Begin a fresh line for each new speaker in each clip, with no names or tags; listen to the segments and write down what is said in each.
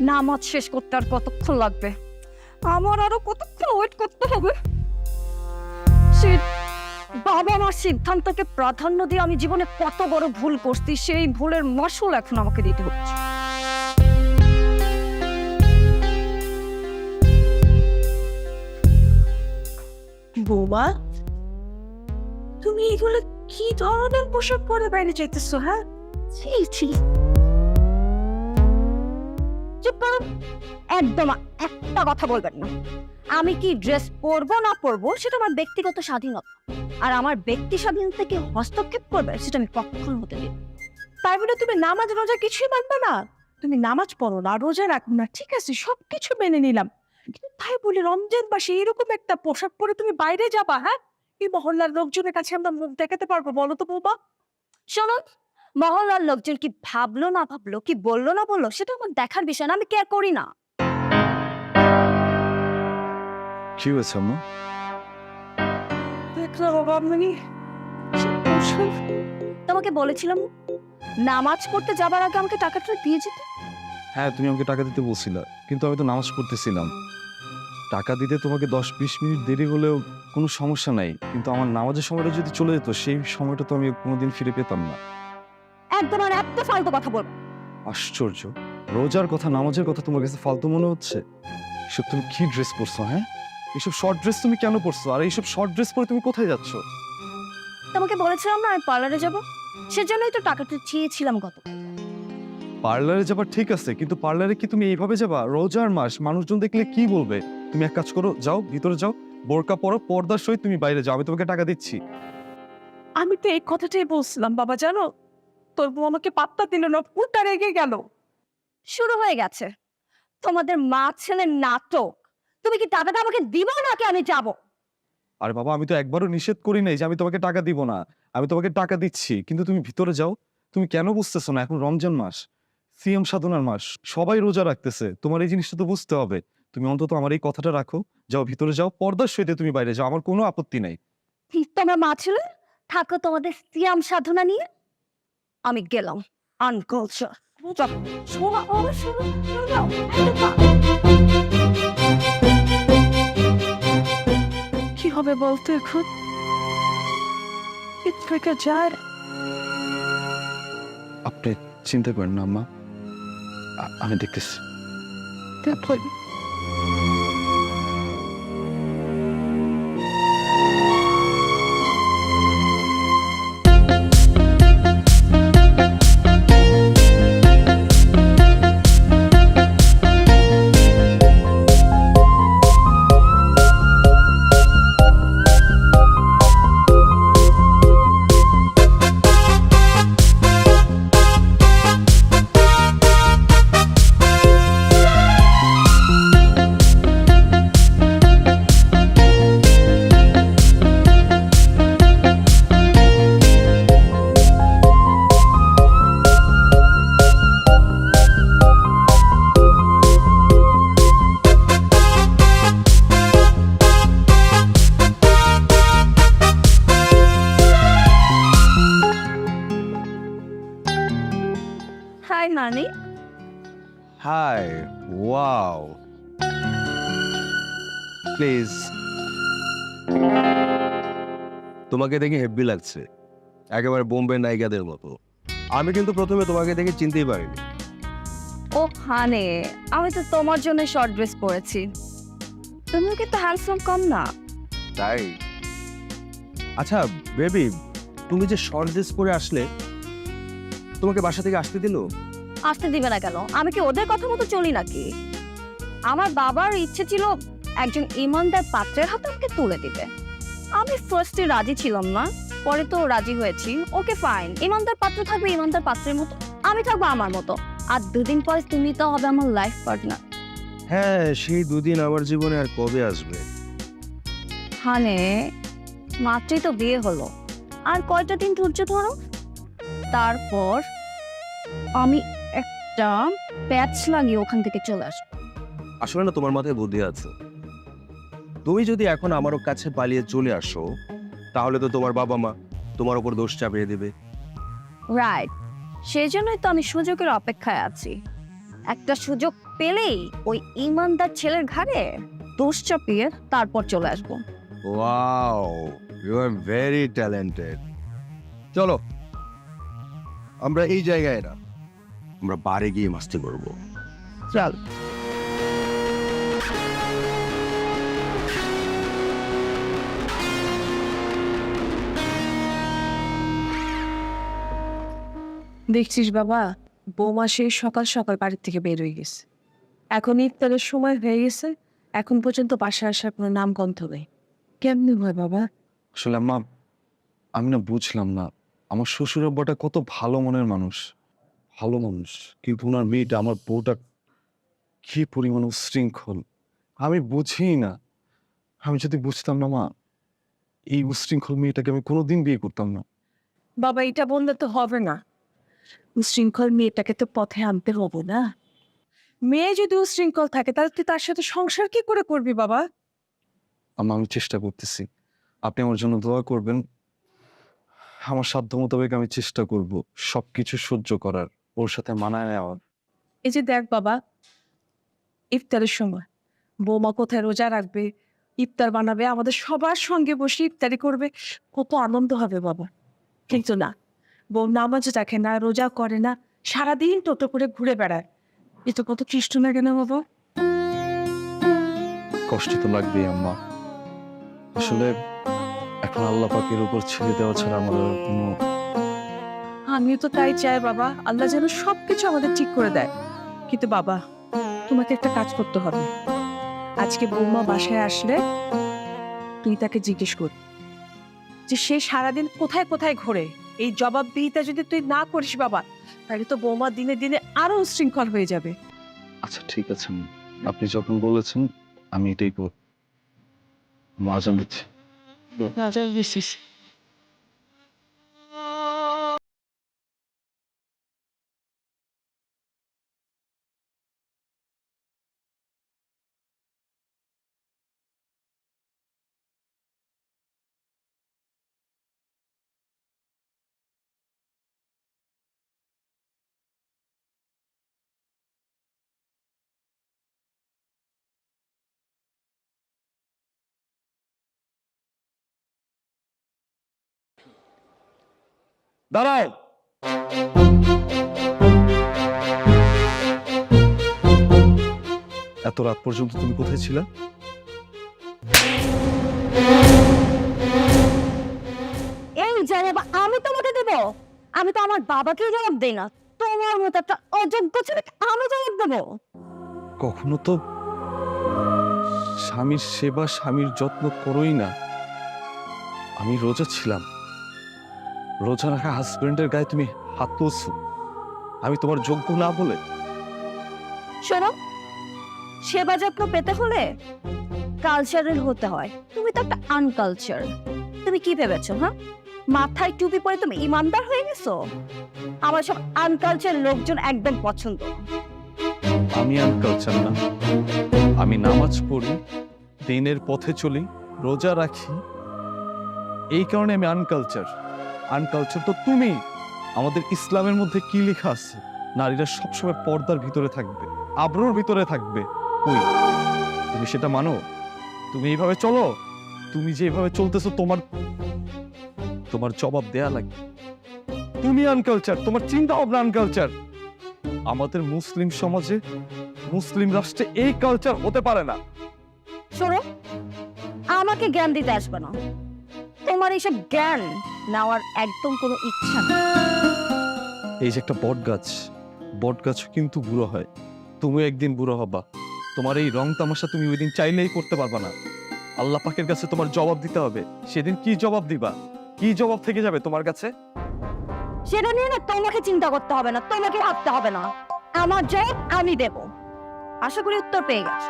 নামাজ শেষ করতে আর কতক্ষণ লাগবে? আমার আরো কতক্ষণ ওয়েট করতে হবে? বাবা আমার সিদ্ধান্তকে প্রাধান্য দিয়ে আমি জীবনে কত বড় ভুল করছি, সেই ভুলের মাসুল এখন আমাকে দিতে হচ্ছে।
বৌমা, তুমি এগুলো কি ধরনের পোশাক পরে বাইরে যেতেছো? হ্যাঁ,
চুপ করো, একদম একটা কথা বলবেন না। আমি কি ড্রেস পরবো না পরবো সেটা আমার ব্যক্তিগত স্বাধীনতা, আর আমার ব্যক্তি স্বাধীনতা কি হস্তক্ষেপ করবে সেটা আমি কখনো হতে দিই।
তাই বলে তুমি নামাজ রোজা কিছুই মানবে না? তুমি নামাজ পড়ো না, রোজা রাখো না, ঠিক আছে, সবকিছু মেনে নিলাম, কিন্তু তাই বলে রমজান মাসে এরকম একটা পোশাক পরে তুমি বাইরে যাবা? হ্যাঁ, এই মহল্লার লোকজনের কাছে আমরা মুখ দেখাতে পারবো? বলো তো বৌমা।
শুনুন, মহল্লার লোকজন কি ভাবলো না ভাবলো, কি বললো না বললো, সেটা আমার দেখার বিষয় না, আমি কেয়ার করি না।
কি হয়েছে আম্মা?
দেখলাম বাবা, আমি
তোমাকে বলেছিলাম নামাজ পড়তে যাবার আগে আমাকে টাকাটা দিয়ে যেতে।
হ্যাঁ, তুমি আমাকে টাকা দিতে বলছিলা, কিন্তু আমি তো নামাজ পড়তেছিলাম। টাকা দিতে তোমাকে 10-20 মিনিট দেরি হলেও কোনো সমস্যা নাই, কিন্তু আমার নামাজের সময়টা যদি চলে যেত সেই সময়টা তো আমি কোনোদিন ফিরে পেতাম না।
একদম আর একটা ফালতু কথা বলবো।
আশ্চর্য, রোজার কথা নামাজের কথা তোমার কাছে ফালতু মনে হচ্ছে? এসব তুমি কি ড্রেস পরছো? হ্যাঁ, এইসব শর্ট ড্রেস তুমি কেন পরছো? আর এইসব শর্ট ড্রেস পরে তুমি কোথায় যাচ্ছ?
তোমাকে বলেছিলাম না আমি পার্লারে যাবো, সেজন্যই তো টাকাটা চেয়েছিলাম গত।
পার্লারে যাবার ঠিক আছে, কিন্তু পার্লারে কি তুমি এইভাবে যাবা? রোজার মাস, মানুষজন দেখলে কি বলবে? তুমি এক কাজ করো, যাও ভিতরে যাও, বোরকা পরো, পর্দার সহিত তুমি বাইরে যাও, আমি তোমাকে টাকা দিচ্ছি।
আমি তো এই কথাটাই বলছিলাম বাবা, জানো, তোর বউ আমাকে পাত্তা দিল না, উল্টা রেগে গেল।
শুরু হয়ে গেছে তোমাদের মা ছেলের নাটক। তুমি কি টাকাটা আমাকে দিবা নাকি আমি যাব?
আরে বাবা, আমি তো একবারও নিষেধ করি নাই যে আমি তোমাকে টাকা দিব না। আমি তোমাকে টাকা দিচ্ছি, কিন্তু তুমি ভিতরে যাও। তুমি কেন বুঝতেছো না? এখন রমজান মাস, সিয়াম সাধনার মাস, সবাই রোজা রাখতেছে, তোমার এই জিনিসটা তো বুঝতে হবে। তুমি অন্তত আমার এই কথাটা রাখো, যাও ভিতরে যাও, পর্দার সহিত তুমি বাইরে যাও, আমার কোনো আপত্তি নাই।
তোমরা মা ছেলে থাকো তোমাদের সিয়াম সাধনা নিয়ে, আমি গেলাম। আনকালচার।
শোনা বাবা, শোনো। কি হবে বলতো এখন? থেকে যায়।
আপনি চিন্তা করেন না আম্মা, আমি দেখতেছি।
হাই নানি।
Hi, wow, please.
তোমাকে দেখে হেব্বি লাগছে, একেবারে বোম্বে নায়িকাদের মতো। আমি কিন্তু প্রথমে তোমাকে দেখে চিনতেই পারিনি।
ও হানে, আমি তো তোমার জন্য শর্ট ড্রেস পরেছি। তুমিও কিন্তু হ্যান্ডসাম কম না।
তাই? আচ্ছা বেবি, তুমি যে শর্ট ড্রেস পরে আসলে, তোমাকে বাসা থেকে আসতে দিল?
আসতে দিবে না কেন? আমি কি ওদের কথা মতো চলি নাকি? আমার বাবার ইচ্ছে ছিল একজন ইমানদার পাত্রের হাতে আমাকে তুলে দিবে। আমি ফার্স্টে রাজি ছিলাম না, পরে তো রাজি হয়েছি। ওকে ফাইন, ইমানদার পাত্র থাকবে ইমানদার পাত্রের মতো, আমি থাকবো আমার মতো। আর দুদিন পরে তুমি তো হবে আমার লাইফ পার্টনার।
হ্যাঁ, সেই দুদিন আমার জীবনে আর কবে আসবে?
হানে, মাত্রই তো বিয়ে হলো, আর কয়টা দিন ধৈর্য ধরো, তারপর আমি একটা প্যাচ লাগিয়ে ওখান থেকে চলে আসবো।
আসলে না, তোমার মাথায় বুদ্ধি আছে। তুমি যদি এখন আমার কাছে পালিয়ে চলে আসো, তাহলে তো তোমার বাবা মা তোমার উপর দোষ চাপিয়ে দেবে।
রাইট, সেই জন্যই তো আমি সুযোগের অপেক্ষায় আছি। একটা সুযোগ পেলেই ওই ইমানদার ছেলের ঘাড়ে দোষ চাপিয়ে তারপর চলে আসবো।
Wow, you are very talented. চলো, আমরা এই জায়গায় না, আমরা বারে গিয়ে মাস্তি করবো।
চল। দেখছিস বাবা, বৌমা সেই সকাল সকাল বাড়ির থেকে বের হয়ে গেছে। এখন ইফতারের সময় হয়ে গেছে, এখন পর্যন্ত বাসায় আসার কোনো নাম গন্ধ নেই। কেমনি হয় বাবা?
আসলে আম্মা, আমি না বুঝলাম না, আমার শ্বশুর আব্বাটা কত ভালো মনের মানুষ, ভালো মানুষ, কিন্তু ওনার মেয়েটা, আমার বউটা কি পরিমাণ উশৃঙ্খল, আমি বুঝি না। আমি যদি বুঝতাম না মা, এই উশৃঙ্খল মেয়েটাকে আমি কোনোদিন বিয়ে করতাম না।
বাবা এটা বললে তো হবে না, উশৃঙ্খল মেয়েটাকে তো পথে আনতে হবে না। মেয়ে যদি উশৃঙ্খল থাকে তাহলে তুই তার সাথে সংসার কি করে করবি বাবা?
আম্মা, আমি চেষ্টা করতেছি, আপনি আমার জন্য দোয়া করবেন। আমার সাধ্য মোতাবেক আমি চেষ্টা করব সবকিছু সহ্য করার, ওর সাথে মানায় নেওয়ার।
এই যে দেখ বাবা, ইফতারের সময় বৌমা কোথায় রোজা রাখবে, ইফতার বানাবে, আমাদের সবার সঙ্গে বসে ইফতারি করবে, কত আনন্দ হবে বাবা। কিন্তু না, বউ নামাজ রাখে না, রোজা করে না, সারাদিন টোটো করে ঘুরে বেড়ায়। এটা কত কষ্ট লাগে না বাবা?
কষ্ট তো লাগবেই আম্মা, আসলে এখন আল্লাহ পাকের উপর ছেড়ে দেওয়া ছাড়া আমাদের আর কোনো।
আমিও তো তাই চাই বাবা, আল্লাহ যেন সবকিছু আমাদের ঠিক করে দেয়। কিন্তু বাবা, তোমাকে একটা কাজ করতে হবে। আজকে বৌমা বাসায় আসলে তুই তাকে জিজ্ঞেস কর যে সে সারাদিন কোথায় কোথায় ঘোরে। এই জবাবদিহিতা যদি তুই না করিস বাবা, তাহলে তো বৌমা দিনে দিনে আরো উশৃঙ্খল হয়ে যাবে।
আচ্ছা ঠিক আছে, আপনি যখন বলেছেন আমি এটাই করব। মা জানাচ্ছি। দাঁড়াও, এত রাত পর্যন্ত তুমি কোথায় ছিলে?
এই জবাব আমি তোমাকে দেব? আমি তো আমার বাবাকেও জবাব দেই না, তোমার মতো একটা অযোগ্য ছেলেকে আমি জবাব দেবো?
কখনো তো স্বামীর সেবা, স্বামীর যত্ন করোই না। আমি রোজা ছিলাম, রোজা রাখা হাজবেন্ডের গায়ে তুমি হাত তুলছো, আমি তোমার যোগ্য না বলে?
শোনো, সেবা যত্ন পেতে হলে কালচারাল হতে হয়, তুমি তো একটা আনকালচার। তুমি কি ভেবেছো, হ্যাঁ? মাথায় টুপি পরে তুমি ইমানদার হয়ে গেছো? আমার সব আনকালচার লোকজন একদম পছন্দ না।
আমি আনকালচার না, আমি নামাজ পড়ি, দিনের পথে চলি, রোজা রাখি, এই কারণে আমি আনকালচার। আনকালচার তো তুমি। আমাদের ইসলামের মধ্যে কি লেখা আছে? নারীরা সবসময় পর্দার ভিতরে থাকবে, আবরুর ভিতরে থাকবে। ওই তুমি সেটা মানো? তুমি এইভাবে চলো? তুমি যেভাবে চলতেছো, তোমার তোমার জবাব দেয়া লাগবে। তুমি আনকালচার, তোমার চিন্তা ভাবনা আনকালচার। আমাদের মুসলিম সমাজে, মুসলিম রাষ্ট্রে এই কালচার হতে পারে না।
শোনো, আমাকে জ্ঞান দিতে আসবে না, তোমার এইসব জ্ঞান নেওয়ার একদম কোনো ইচ্ছা নেই।
এই যে একটা বট গাছ, বট গাছ কিন্তু বুড়ো হয়, তুমি একদিন বুড়ো হবা। তোমার এই রং তামাশা তুমি ওই দিন চাইলেই করতে পারবা না। আল্লাহ পাকের কাছে তোমার জবাব দিতে হবে। সেদিন কি জবাব দিবা? কি জবাব থেকে যাবে তোমার কাছে?
সেটা নিয়ে না তোমাকে চিন্তা করতে হবে না, তোমাকে ভাবতে হবে না। আমার জবাব আমি দেব। আশা করি উত্তর পেয়ে গেছো।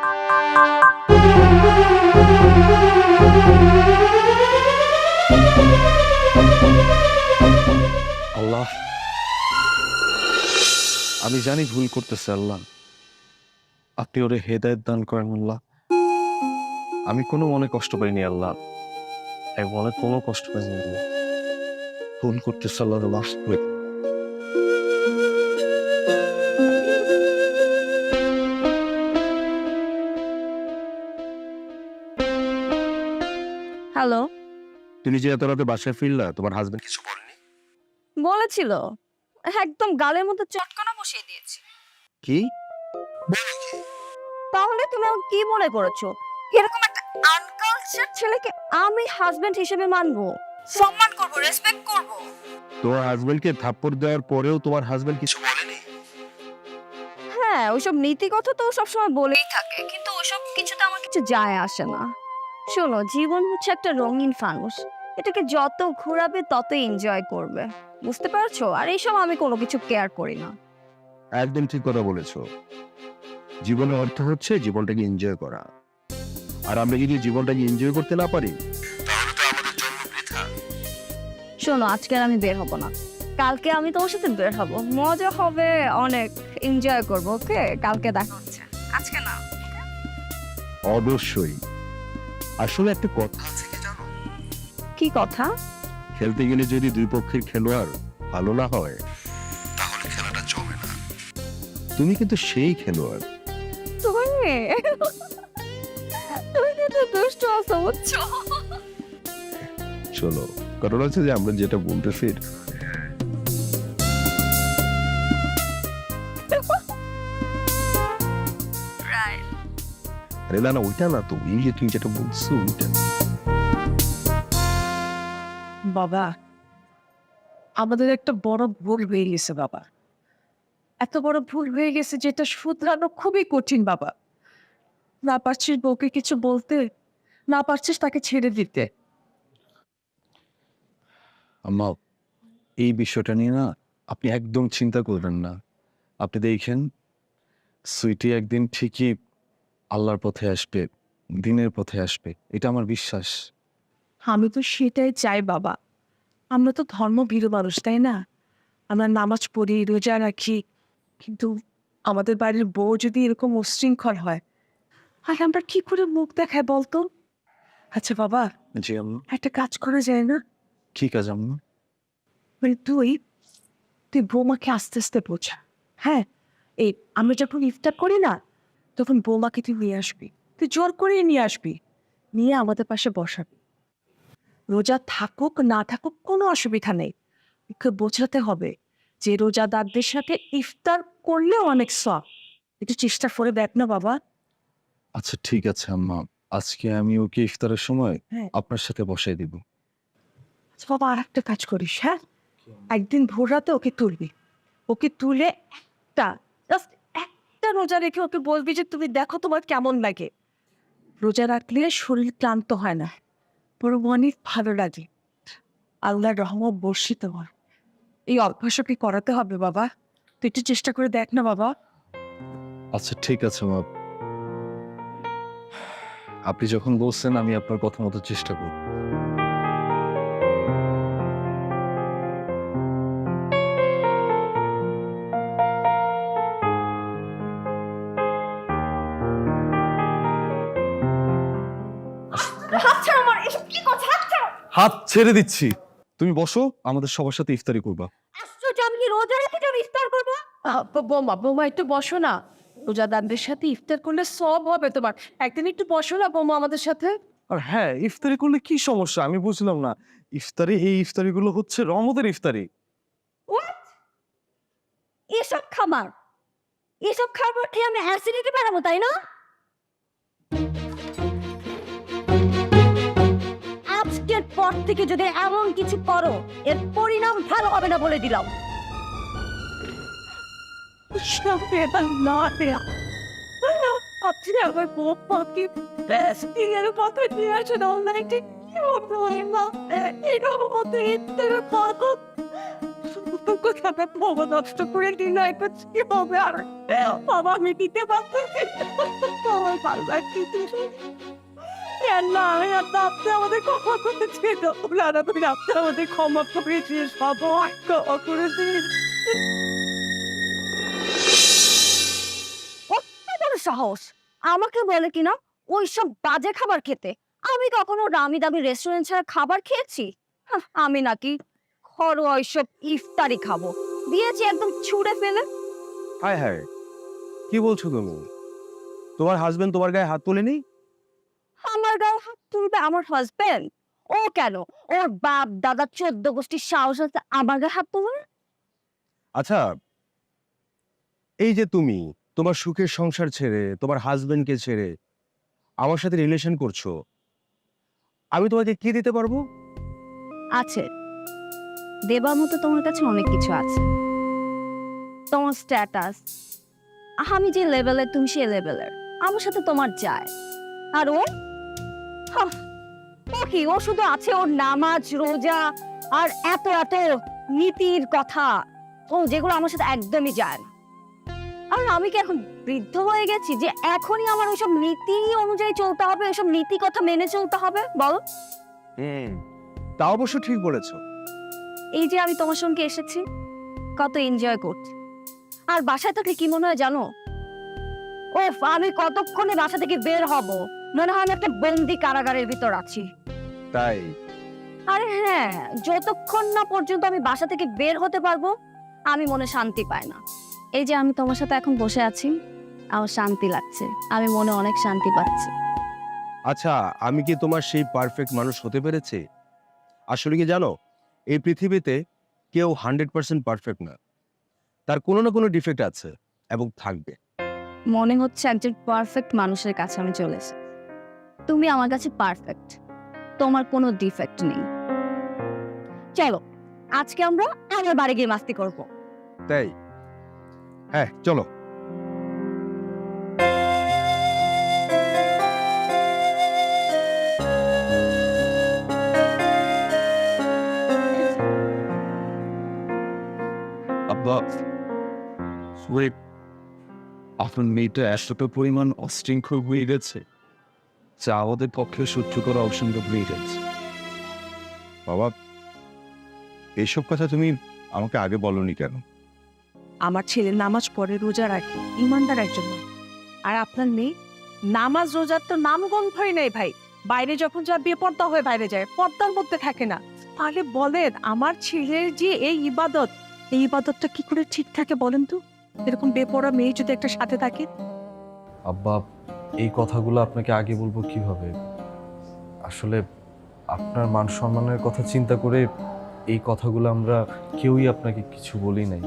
আল্লাহ, আমি জানি ভুল করতেছে আল্লাহ, আপনি ওরে হেদায়েত দান করেন আল্লাহ। আমি কোনো মনে কষ্ট পাইনি আল্লাহ, এক মনে কোনো কষ্ট পাইনি আল্লাহ। ভুল করতেছে আল্লাহ, মাফ করে দিন।
তুমি যে এত রাতে বাসায় ফিরলা, তোমার হাজবেন্ড কিছু বলেনি?
বলেছিল, একদম গালের মধ্যে চটকানা বসিয়ে দিয়েছি।
কি?
তাহলে তুমি আমাকে কি মনে করেছো? এরকম একটা আনকালচার ছেলেকে আমি হাজবেন্ড হিসেবে মানবো, সম্মান করব, রেসপেক্ট করব?
তোমার হাজবেন্ডকে থাপ্পড় দেওয়ার পরেও তোমার হাজবেন্ড কিছু বলেনি?
হ্যাঁ, ওইসব নীতি কথা তো সবসময় বলেই থাকে, কিন্তু ওইসব কিছুতে আমার কিছু যায় আসে না। শোনো, জীবন হচ্ছে একটা রঙিন ফানুস, এটাকে যত ঘোরাবে তত এনজয় করবে, বুঝতে পারছো? আর এইসব আমি কোনো কিছু কেয়ার করি না।
একদম ঠিক কথা বলেছো। জীবনের অর্থ হচ্ছে জীবনটাকে এনজয় করা। আর আমরা যদি জীবনটাকে এনজয় করতে না পারি, তাহলে তো আমাদের জন্ম বৃথা।
শোনো, আজকে আর আমি বের হব না, কালকে আমি তোমার সাথে বের হব, মজা হবে, অনেক এনজয় করবো। ওকে, কালকে দেখা হচ্ছে, আজকে না।
অবশ্যই। আসলে একটা কথা আছে কি জানো?
কি কথা?
খেলতে গেলে যদি দুই পক্ষের খেলোয়াড় ভালো না হয়, তাহলে খেলাটা জমে না। তুমি কিন্তু সেই খেলোয়াড়।
তুমি তুমি কিন্তু দুষ্ট আছো, বুঝছো?
চলো, কারণ হচ্ছে যে আমরা যেটা বলতেছি, আরে না না, ওইটা না তো, এই যে তুমি যেটা বলছো ওইটা।
বাবা, আমাদের একটা বড় ভুল হয়ে গেছে বাবা। এত বড় ভুল হয়ে গেছে যেটা শুধরানো খুবই কঠিন বাবা। না পারছিস বউকে কিছু বলতে, না পারছিস তাকে ছেড়ে দিতে।
আম্মা, এই বিষয়টা নিয়ে না আপনি একদম চিন্তা করবেন না। আপনি দেখেন, সুইটি একদিন ঠিকই আল্লাহর পথে আসবে, দিনের পথে আসবে, এটা আমার বিশ্বাস।
আমি তো সেটাই চাই বাবা। আমরা তো ধর্মভীরু মানুষ, তাই না? আমরা নামাজ পড়ি, রোজা রাখি, কিন্তু আমাদের বাড়ির বউ যদি এরকম উচ্ছৃঙ্খল হয়, আর আমরা কি করে মুখ দেখায় বলতো? আচ্ছা বাবা,
জি আম্মা।
একটা কাজ করা যায় না?
কি কাজ আম্মা?
মানে তুই তুই বৌমাকে আস্তে আস্তে বোঝা। হ্যাঁ, এই আমরা যখন ইফতার করি না, তখন বৌমাকে তুই নিয়ে আসবি, তুই জোর করে নিয়ে আসবি, নিয়ে আমাদের পাশে বসাবি। রোজা থাকুক না থাকুক কোনো অসুবিধা নেই, ওকে বোঝাতে হবে যে রোজাদারদের সাথে ইফতার করলেও অনেক সব। একটু চেষ্টা করে দেখ না বাবা।
আচ্ছা ঠিক আছে আম্মা, আজকে আমি ওকে ইফতারের সময়
হ্যাঁ।
আপনার সাথে বসাই দিব।
আচ্ছা বাবা, আর একটা কাজ করিস, হ্যাঁ, একদিন ভোর রাতে ওকে তুলবি, ওকে তুলে জাস্ট একটা রোজা রেখে ওকে বলবি যে তুমি দেখো তোমার কেমন লাগে। রোজা রাখলে শরীর ক্লান্ত হয় না, বরং অনেক ভালো লাগে, আল্লাহর রহমত বর্ষিত হয়। এই অভ্যাস ওকে করাতে হবে বাবা, তুই একটু চেষ্টা করে দেখ না বাবা।
আচ্ছা ঠিক আছে মা, আপনি যখন বলছেন আমি আপনার কথা মতো চেষ্টা করব। হাত ছেড়ে দিচ্ছি, তুমি বসো, আমাদের সবার সাথে ইফতারি করবা।
আশ্চর্য, আমি কি রোজা রেখে যাবো ইফতার করবো?
বৌমা বৌমা একটু বসো না, রোজাদারদের সাথে ইফতার করলে সব হবে তোমার। একদিন একটু বসো না বৌমা আমাদের সাথে।
আর হ্যাঁ, ইফতারি করলে কি সমস্যা আমি বুঝলাম না। ইফতারি, এই ইফতারিগুলো হচ্ছে রহমতের ইফতারি।
What? এসব খাবার, এসব খাবার খেয়ে আমি অ্যাসিডিটি বাড়াবো, তাই না? আজকের পর থেকে যদি এমন কিছু করো, এর পরিণাম ভালো হবে না বলে দিলাম।
আপনি আমার বৌমাকে এর কথা নিয়ে আসেন অনলাইনে, কি হবে মা? এরকম মতো ইফতারের পাগল কোথাটা বৌমা নষ্ট করে দিল, এখন কি হবে? আর বাবা আমি দিতে পারছি আমার ভালো লাগছে। আল্লাহ আপনি আমাদের ক্ষমা করে দিন, আপনি আমাদের ক্ষমা করে দিন, বাবা ক্ষমা করে দিন।
কত সাহস আমাকে বলে কিনা ওইসব বাজে খাবার খেতে? আমি কখনো দামি দামি রেস্টুরেন্ট ছাড়া খাবার খেয়েছি? আমি নাকি ঘরোয়া ওইসব ইফতারি খাবো, দিয়েছি একদম ছুঁড়ে ফেলে।
হায় হায়, কি বলছো তুমি? তোমার হাজবেন্ড তোমার গায়ে হাত তোলেনি?
আমার গায়ে হাত তুলবে আমার হাজবেন্ড? ও কেন? ওর বাপ দাদা 14 গোষ্ঠীর সাহস আছে আমার গায়ে হাত তোলার?
আচ্ছা, এই যে তুমি তোমার সুখের সংসার ছেড়ে, তোমার হাজবেন্ডকে ছেড়ে আমার সাথে রিলেশন করছো, আমি তোমাকে কি দিতে পারবো?
আছে, দেবার মতো তোমার কাছে অনেক কিছু আছে। তোমার স্ট্যাটাস, আমি যে লেভেলের তুমি সে লেভেলের, আমার সাথে তোমার যায়। আর ও হাহ, ও কি, ও শুধু আছে ওর নামাজ রোজা আর এত এত নীতির কথা, ও যেগুলো আমার সাথে একদমই যায় না। আর আমি কি এখন বৃদ্ধ হয়ে গেছি যে এখনই আমার ওইসব নীতি অনুযায়ী চলতে হবে, ওইসব নীতি কথা মেনে চলতে হবে? বলো।
তা অবশ্য ঠিক বলেছো।
এই যে আমি তোমার সঙ্গে এসেছি, কত এনজয় করছি। আর বাসায় থাকলে কি মনে হয় জানো? ওফ, আমি কতক্ষণে বাসা থেকে বের হব, মনে হয় আমি একটা বন্দি কারাগারের ভিতর আছি।
তাই
আরে হ্যাঁ, যতক্ষণ না পর্যন্ত আমি বাসা থেকে বের হতে পারবো আমি মনে শান্তি পাই না। এই যে আমি তোমার সাথে এখন বসে আছি, আমার শান্তি লাগছে, আমি মনে অনেক শান্তি পাচ্ছি।
আচ্ছা, আমি কি তোমার সেই পারফেক্ট মানুষ হতে পেরেছি? আসলে কি জানো, এই পৃথিবীতে কেউ 100% পারফেক্ট না, তার কোনো না কোনো ডিফেক্ট আছে এবং থাকবে।
মনে হচ্ছে একজন পারফেক্ট মানুষের কাছে আমি চলে এসেছি। তুমি আমার কাছে পারফেক্ট, তোমার কোনো ডিফেক্ট নেই। চলো আজকে আমরা আমার বাড়ি গিয়ে মাস্তি করবো।
তাই হ্যাঁ, চলো।
আব্বা, ওই আপনার মেয়েটা এতটা পরিমাণ অশৃঙ্খল হয়ে গেছে যা আমাদের পক্ষে সহ্য করা অসম্ভব হয়ে যাচ্ছে।
বাবা, এইসব কথা তুমি আমাকে আগে বলনি কেন?
আমার ছেলে নামাজ পড়ে, রোজা রাখে, ইমানদার একজন মানুষ। আর আপনার মেয়ে নামাজ রোজার তো নামগন্ধই নেই ভাই। বাইরে যখন যা বেপর্দা হয়ে বাইরে যায়, পর্দার মধ্যে থাকে না। তাহলে বলেন, আমার ছেলের যে এই ইবাদত, এই ইবাদতটা কি করে ঠিক থাকে বলেন তো? এরকম বেপরোয়া মেয়ে যদি একটা সাথে থাকে।
আব্বা, এই কথাগুলো আপনাকে আগে বলবো কিভাবে? আসলে আপনার মান সম্মানের কথা চিন্তা করে এই কথাগুলো আমরা কেউই আপনাকে কিছু বলি নাই।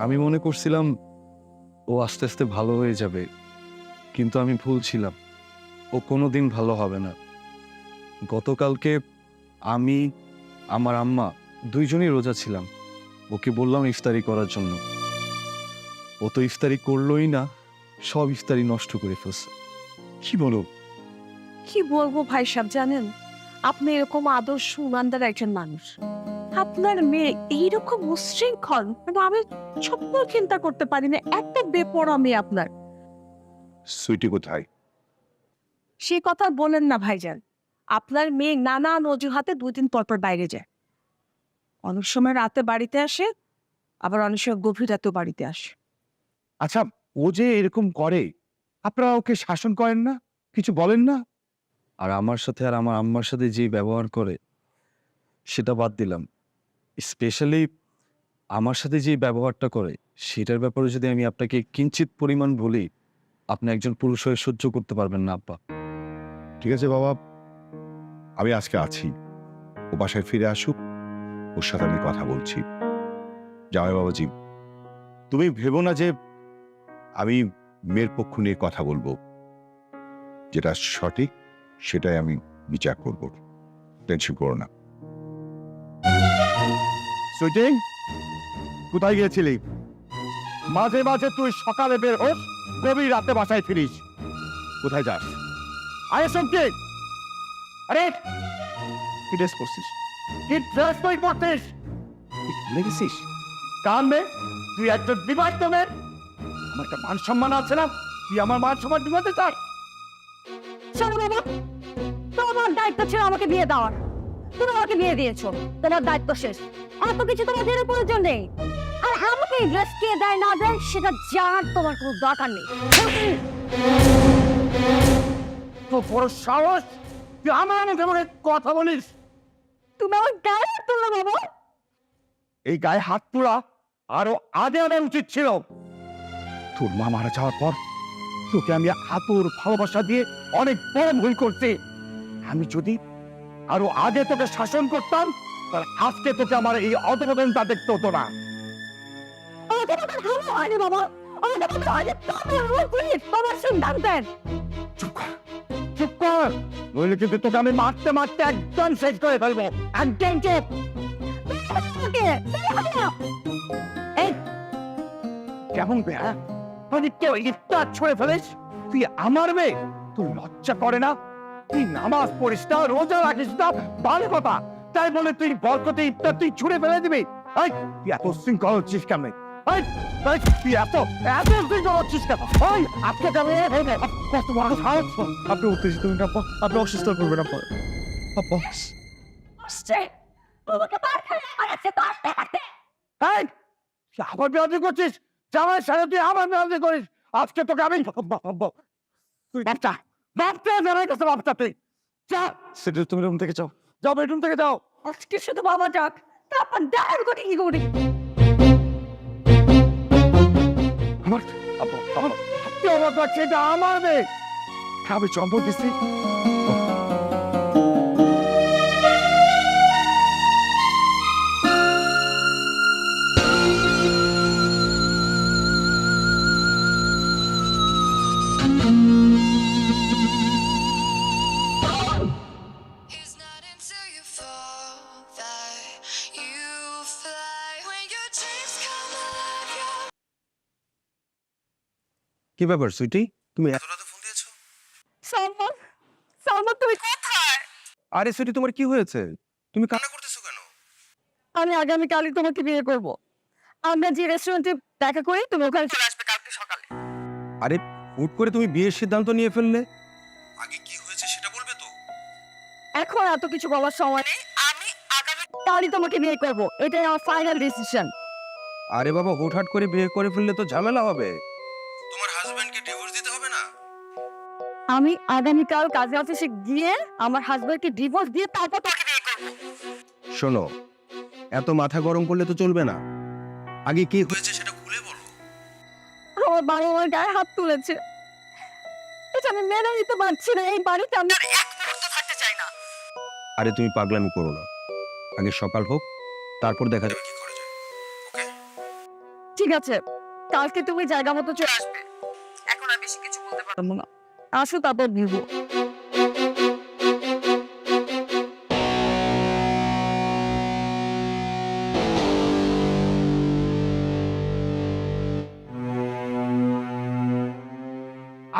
আমি মনে করছিলাম ও আস্তে আস্তে ভালো হয়ে যাবে, কিন্তু আমি ভুল ছিলাম। ও কোনোদিন ভালো হবে না। গতকালকে আমি, আমার আম্মা দুইজনই রোজা ছিলাম। ওকে বললাম ইফতারি করার জন্য, ও তো ইফতারি করলোই না, সব ইফতারি নষ্ট করে ফেলছে।
কি বলো?
কি বলবো ভাই সাহেব, জানেন আপনি এরকম আদর্শ ইমানদার একজন মানুষ, আপনার মেয়ে এইরকম উচ্ছৃঙ্খল, মানে আমি স্বপ্ন চিন্তা করতে পারি না। একটা বেপরোয়া মেয়ে আপনার।
সুইটি কোথায়?
সে কথা বলেন না ভাইজান। আপনার মেয়ে নানান অজুহাতে 2 দিন পর পর বাইরে যায়। অনেক সময় রাতে বাড়িতে আসে, আবার অনেক সময় গভীর রাতেও বাড়িতে আসে।
আচ্ছা, ও যে এরকম করে, আপনারা ওকে শাসন করেন না, কিছু বলেন না?
আর আমার সাথে আর আমার আম্মার সাথে যে ব্যবহার করে সেটা বাদ দিলাম, স্পেশালি আমার সাথে যে ব্যবহারটা করে সেটার ব্যাপারে যদি আমি আপনাকে কিঞ্চিত পরিমাণ বলি, আপনি একজন পুরুষ হয়ে সহ্য করতে পারবেন না আব্বা।
ঠিক আছে বাবা, আমি আজকে আছি। ও বাসায় ফিরে আসুক, ওর সাথে আমি কথা বলছি। জামাই বাবাজি, তুমি ভেবো না যে আমি মেয়ের পক্ষ নিয়ে কথা বলবো। যেটা সঠিক সেটাই আমি বিচার করব, টেনশন করো না। সুইটিং, কোথায় গিয়েছিলি? মাঝে মাঝে তুই সকালে বের হোস, গভীর রাতে বাসায় ফিরিস। কোথায় যাস? আরে সত্যি, আরে কি ড্রেস করছিস? কি ড্রেস তুই পরছিস? লেগেছিস কানবে? তুই একজন বিবাহিত মেয়ে, আমার একটা মান সম্মান আছে না? তুই আমার মান সম্মান ডিমাতে চাস?
শোনো বাবা, তোমার দায়িত্ব ছিল আমাকে বিয়ে দেওয়ার, তুমি আমাকে বিয়ে দিয়েছো, তোমার দায়িত্ব শেষ। এত কিছু তোমার জেনে প্রয়োজন নেই। আর আমাকে ড্রেস কে দেয় না দেয় সেটা জানার তোমার কোনো দরকার নেই।
তো বড় সাহস, তুই আমার মুখে মুখে কথা বলিস?
তুমি আমার গায়ে হাত তুললে বাবা।
এই গায়ে হাত তোলা আরো আগে আনা উচিত ছিল। তোর মা মারা যাওয়ার পর তোকে আমি আতুর ভালোবাসা দিয়ে অনেক বড় ভুল করছি। আরো আগে তোকে শাসন করতাম, তার আজকে তোকে আমার এই অধপতনটা দেখতে হতো না।
আরে বাবা, বাবা শুনতাম দেন।
চুপ কর, চুপ কর, নইলে কিন্তু তোকে আমি মারতে মারতে একদম শেষ করে ফেলবো। একদম চুপ। এই কেমন বেয়া, তুই কেউ ইফতার ছুঁড়ে ফেলিস? তুই আমার মেয়ে, তুই লজ্জা করে না? তুই নামাজ পড়িস না, রোজা রাখিস না, ভালো কথা, তাই বলে তুই বরকতে ইফতার তুই ছুঁড়ে ফেলে দিবি? এই তুই এত শৃঙ্খল হচ্ছিস কেমন? তুই এত শৃঙ্খল হচ্ছিস কেন? ওই আজকে যাবে কত বড় সাহস!
আপনি উত্তেজিত হন আব্বা, আপনি অসুস্থ করবেন আব্বা। আব্বা
এই তুই আবার বিরোধী করছিস? জামাই সাথে তুই আবার বিরোধী করিস? আজকে তোকে আমি তুই বাচ্চা বাচ্চা জানাই কাছে বাচ্চা তুই যা,
সেটা তুমি রুম থেকে যাও।
যাও বেডরুম থেকে যাও।
আজকে শুধু বাবা যাক, তারপর ডায়ার করে কি করি?
আমার আমার হাতে অবাক লাগছে, এটা আমার মেয়ে, আমি জন্ম দিচ্ছি।
It's not until you fall that you fly. When your dreams come alive, you're
কি ব্যাপার সুইটি, তুমি
সালমান, সালমান তুমি কোথায়?
আরে সুইটি তোমার কি হয়েছে? তুমি কান্না করতেছো কেন?
আমি আগামীকালই তোমাকে বিয়ে করব। আমরা যে রেস্টুরেন্টে দেখা করি তুমি ওখানে চলে আসবে কালকে সকালে।
আরে হুট করে তুমি বিয়ের সিদ্ধান্ত নিয়ে ফেললে, আগে কি হয়েছে সেটা বলবে তো?
এখন এত কিছু বলার সময় নেই, আমি আগামীকালই তোমাকে বিয়ে করব, এটাই আমার ফাইনাল ডিসিশন।
আরে বাবা, হুটহাট করে বিয়ে করে ফেললে তো ঝামেলা হবে। তোমার হাজবেন্ডকে ডিভোর্স দিতে হবে না?
আমি আগামীকাল কাজে অফিসে গিয়ে আমার হাজবেন্ডকে ডিভোর্স দিয়ে তারপর তোমাকে বিয়ে করব।
শোনো, এত মাথা গরম করলে তো চলবে না। আগে কি হয়েছে সেটা খুলে বলো।
আমার বাবা আমার গায়ে হাত তুলেছে, এটা আমি মেনে নিতে পারছি না। এই বাড়িতে আমি আর এক মুহূর্ত থাকতে চাই না।
আরে তুমি পাগলামি করো না, আগে সকাল হোক, তারপর দেখা যাবে কি করা যায়। ওকে?
ঠিক আছে, কালকে তুমি জায়গা মতো চলে আসবে। এখন আর বেশি কিছু বলতে পারবো না, আসো তারপর দিব।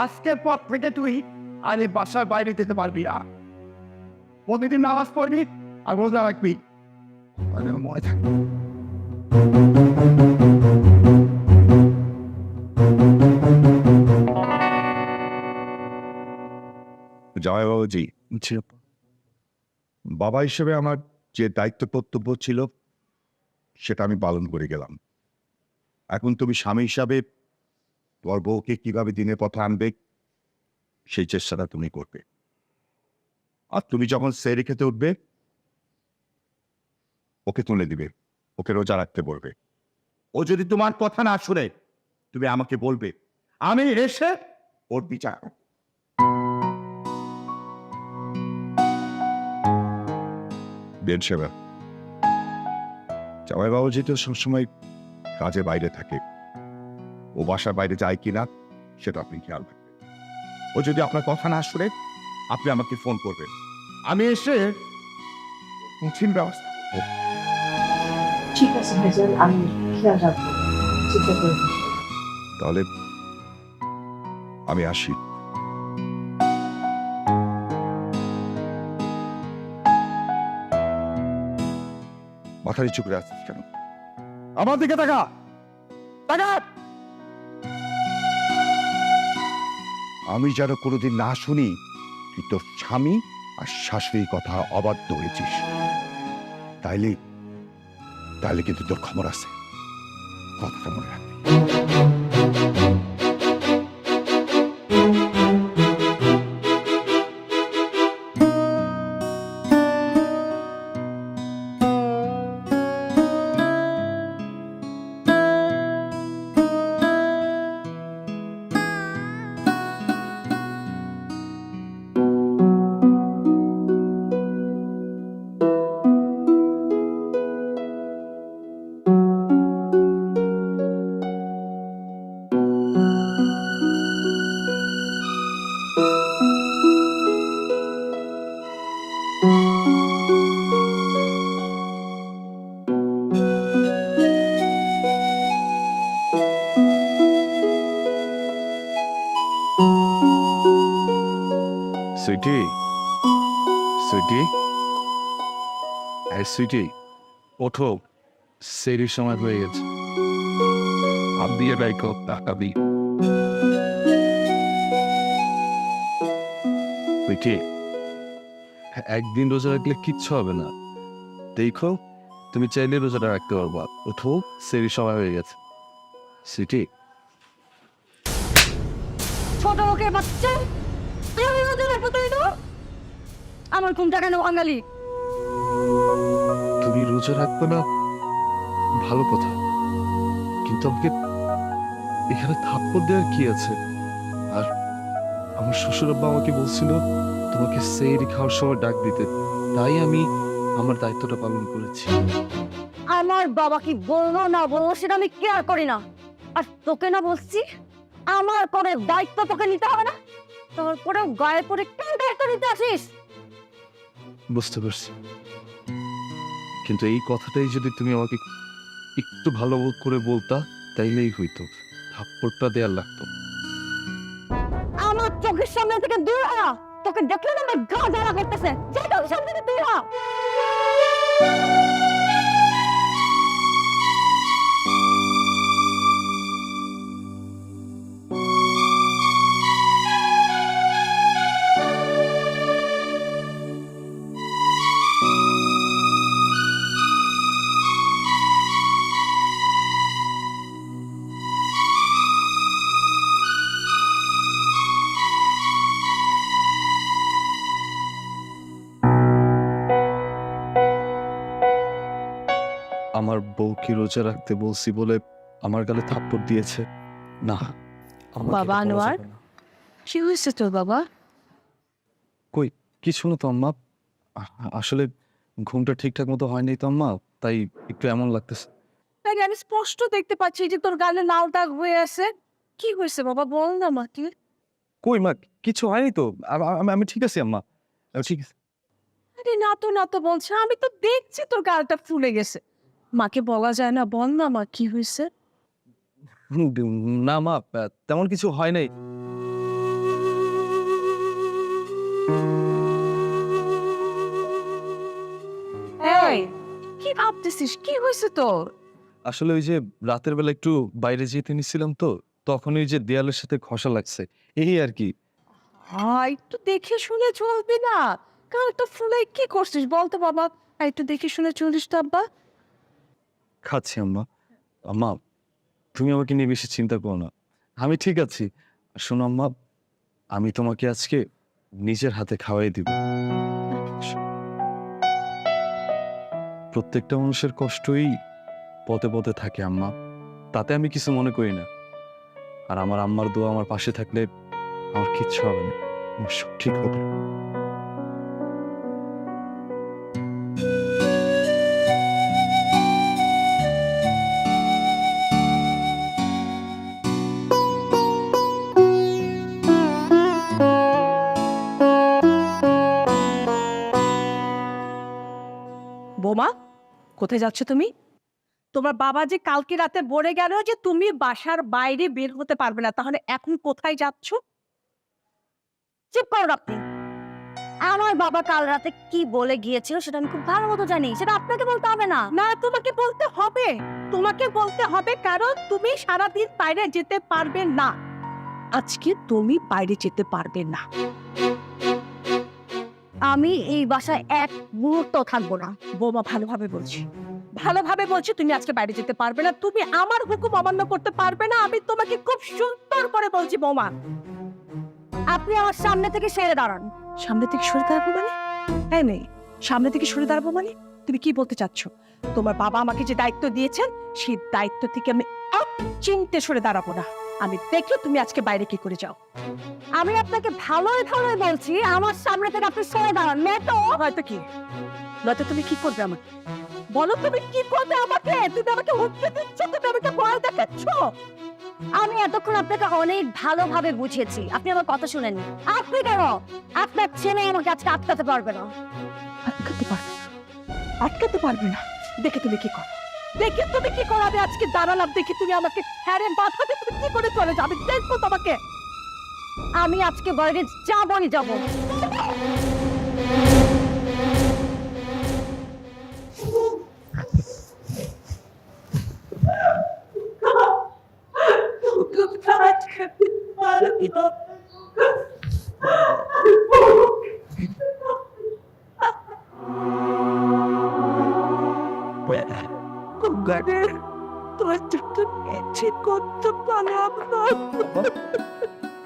আজকের পর থেকে তুই আর এই বাসার বাইরে যেতে পারবি না। প্রতিদিন নামাজ পড়বি আর রোজা রাখবি, আর মনে থাকবি।
জয় বাবুজি, বাবা হিসেবে আমার যে দায়িত্ব কর্তব্য ছিল সেটা আমি পালন করে গেলাম। এখন তুমি স্বামী হিসাবে তোমার বউকে কিভাবে দিনের পথে আনবে সেই চেষ্টাটা তুমি করবে। আর তুমি যখন সেরে খেতে উঠবে ওকে তুলে দিবে, ওকে রোজা রাখতে বলবে। ও যদি তোমার কথা না শুনে তুমি আমাকে বলবে, আমি এসে ওর বিচার করব। দেন সেবা জামাই বাবুজি তো সবসময় কাজে বাইরে থাকে, ও বাসার বাইরে যায় কিনা সেটা আপনি খেয়াল রাখবেন। ও যদি আপনার কথা না শুনে আপনি আমাকে ফোন করবেন, আমি এসে কঠিন ব্যবস্থা করব।
ঠিক আছে ভাইজান, আমি খেয়াল রাখবো, চিন্তা করে।
তাহলে আমি আসি। মাথা নিচু করে আসছিস কেন?
আমার দিকে তাকা, তাকা।
আমি যেন কোনোদিন না শুনি তুই তোর স্বামী আর শাশুড়ির কথা অবাধ্য হয়েছিস, তাইলে তাহলে কিন্তু তোর খবর আছে, কথাটা মনে রাখবি।
সুইটি সুইটি সুইটি ওঠো, সেরির সময় হয়ে গেছে। হাত দিয়ে রাখো, টাকা দিই। সুইটি, একদিন রোজা রাখলে কিচ্ছু হবে না। দেখো, তুমি চাইলে রোজাটা রাখতে পারবা। ওঠো, সেরির সময় হয়ে গেছে। সুইটি,
ছোট লোকের বাচ্চা, আমি রোজা রাখবো তুই তো? আমার ঘুমটা কেন বাঙালি?
তুমি রোজা রাখবে না ভালো কথা, কিন্তু আমাকে এখানে থাপ্পড় দেওয়ার কি আছে? আর আমার শ্বশুর আব্বা আমাকে বলছিল তোমাকে সেহরি খাওয়ার সময় ডাক দিতে, তাই আমি আমার দায়িত্বটা পালন করেছি।
আমার বাবা কি বললো না বললো সেটা আমি কেয়ার করি না। আর তোকে না বলছি আমার করে দায়িত্ব তোকে নিতে হবে না, তারপরেও গায়ে পড়ে কেন দায়িত্ব নিতে আসিস?
বুঝতে পারছি, কিন্তু এই কথাটাই যদি তুমি আমাকে একটু ভালো করে বলতা তাইলেই হইতো, থাপ্পড়টা দেয়ার লাগতো।
আমার চোখের সামনে থেকে দূর হ, তোকে দেখলে না আমার গা জ্বালা করতেছে। যে তোর সামনে থেকে দূর হ।
আমার বউকে রোজা রাখতে বলছি বলে আমার গালে থাপ্পড় দিয়েছে। না, আমাকে
বাবা
এটা বলা
আনোয়ার?
যাবে না।
কি হয়েছে তোর বাবা?
কই কিছু না তো আম্মা, আসলে ঘুমটা ঠিকঠাক মতো হয়নি তো আম্মা, তাই একটু এমন লাগতেছে।
আরে আমি স্পষ্ট দেখতে পাচ্ছি যে তোর গালে লাল দাগ হয়ে আছে। কি হয়েছে বাবা, বল না মাকে।
কই মা, কিছু হয়নি তো, আমি ঠিক আছি আম্মা, আমি ঠিক আছে।
আরে না তো বলছে, আমি তো দেখছি তোর গালটা ফুলে গেছে। মাকে বলা যায় না, বল না মা কি হয়েছে।
না মা, তেমন কিছু হয় নাই।
এই কি ভাবতেছিস, কি হয়েছে তোর?
আসলে ওই যে রাতের বেলা একটু বাইরে যেতে নিছিলাম তো, তখন ওই যে দেয়ালের সাথে ঘষা লাগছে, এই আর কি।
একটু দেখে শুনে চলবি না? গালটা ফুলে কি করছিস বলতো বাবা? একটু দেখে শুনে চলিস তো আব্বা।
খাচ্ছি আম্মা। আম্মা, তুমি আমাকে নিয়ে বেশি চিন্তা করো না, আমি ঠিক আছি। শোনো আম্মা, আমি তোমাকে আজকে নিজের হাতে খাওয়াই দিব। প্রত্যেকটা মানুষের কষ্টই পথে পথে থাকে আম্মা, তাতে আমি কিছু মনে করি না। আর আমার আম্মার দোয়া আমার পাশে থাকলে আমার কিচ্ছু হবে না, আমার সব ঠিক হবে।
বোমা, কোথায় যাচ্ছ তুমি? তোমার বাবা যে কালকে রাতে বলে গেল যে তুমি বাসার বাইরে বের হতে পারবে না, তাহলে এখন কোথায় যাচ্ছ?
চুপ করুন আপনি। আমার বাবা কাল রাতে কি বলে গিয়েছিল সেটা আমি খুব ভালো মতো জানি, সেটা আপনাকে বলতে হবে না।
না, তোমাকে বলতে হবে, তোমাকে বলতে হবে, কারণ তুমি সারাদিন বাইরে যেতে পারবে না। আজকে তুমি বাইরে যেতে পারবে না।
আমি এই বাসায় এক মুহূর্ত থাকবো না।
বোমা, ভালোভাবে বলছি, ভালোভাবে বলছি, তুমি আজকে বাইরে যেতে পারবে না, তুমি আমার হুকুম অমান্য করতে পারবে না। আমি তোমাকে খুব সুন্দর করে বলছি বোমা।
আপনি আমার সামনে থেকে সরে দাঁড়ান।
সামনে থেকে সরে দাঁড়াবো মানে? হ্যাঁ মেয়ে, সামনে থেকে সরে দাঁড়াবো মানে তুমি কি বলতে চাচ্ছ? তোমার বাবা আমাকে যে দায়িত্ব দিয়েছেন সেই দায়িত্ব থেকে আমি চিনতে সরে দাঁড়াবো না। আমি দেখলো তুমি আজকে বাইরে কি করে যাও।
আমি আপনাকে ভালোই ভালোই বলছি, আমার সামনে থেকে আপনি সরে দাঁড়ান। নয়তো
হয়তো কি, নয়তো তুমি কি করবে আমাকে? বলো তুমি কি করবে আমাকে? তুমি আমাকে উঠতে দিচ্ছ, তুমি আমাকে ভয় দেখাচ্ছ।
আমি এতক্ষণ আপনাকে অনেক ভালোভাবে বুঝিয়েছি, আপনি আমার কথা শুনেননি। আপনি কেন? আপনার ছেলে আমাকে আজকে আটকাতে পারবে না।
আটকাতে পারবে না, আটকাতে পারবে না। দেখে তুমি কি করো, দেখে তুমি কি করো। আমি আজকে দাঁড়ালাম, দেখে তুমি আমাকে হ্যারে বাঁধাতে তুমি কি করে চলে যাও, আমি দেখবো তোমাকে।
আমি আজকে বাইরে যাবই যাব।